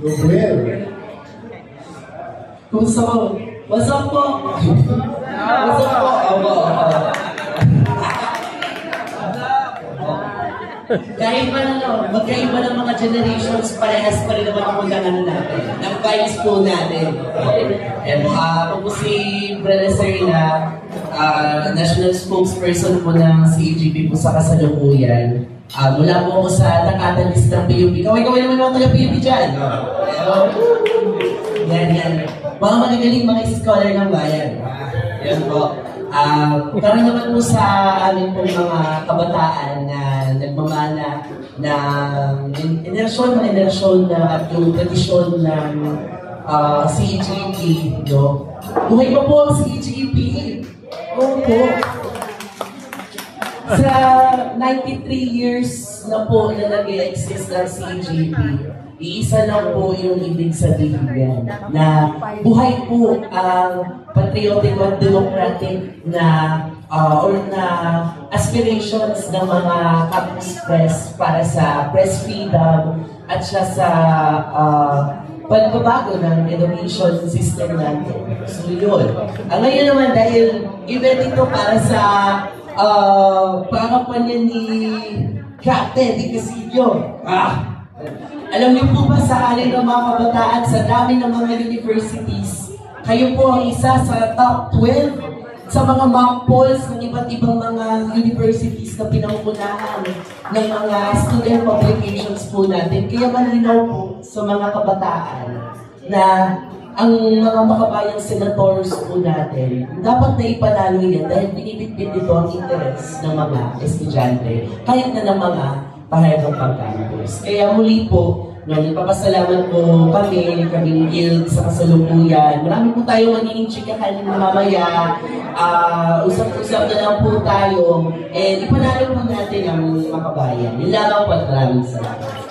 Gabriel. Kumusta po? What's up po? What's up po? Kahit pa magkaiba ng mga generations, parehas pa rin naman ang natin. Ng vibes po natin. And ako po si Brenda Serena, national spokesperson po ng CAGP po sa kasalukuyan. Mula po ako sa Takatan List ng PUP. Kaway-kaway naman ako taga-PUP dyan. Yan. Mga magagaling mga scholar ng bayan. Yan po. Para naman po sa aming pong mga kabataan na nagmamana ng enersyon at yung tradisyon ng CAGP, no? Buhay pa po ang CAGP. Oo po. Sa 93 years na po na nag-exist ang CAGP, iisa lang po yung ibig sabihin yan, na buhay po ang patriotic at democratic na or na aspirations ng mga campus press para sa press freedom at siya sa pagbabago ng education system natin. So yun. Ngayon naman dahil event ito para sa pangampanya ni Captain Di Casillo. Alam niyo po ba sa alin ng mga kabataan sa dami ng mga universities, kayo po ang isa sa top 12 sa mga mock polls ng iba't ibang mga universities na pinangunahan ng mga student publications po natin. Kaya malinaw po sa mga kabataan na ang mga makabayang senators po natin, dapat na ipanalo yan dahil binibitbit dito ang interes ng mga estudyante, kahit na ng mga pahayag pag-campus. Kaya muli po, nagpapasalamat po kaming guild sa kasalukuyan. Marami po tayo magiging chikahan mamaya. Usap-usap na lang po tayo. And ipanalo po natin ang mga kabayan. Nilabaw po at maraming salamat.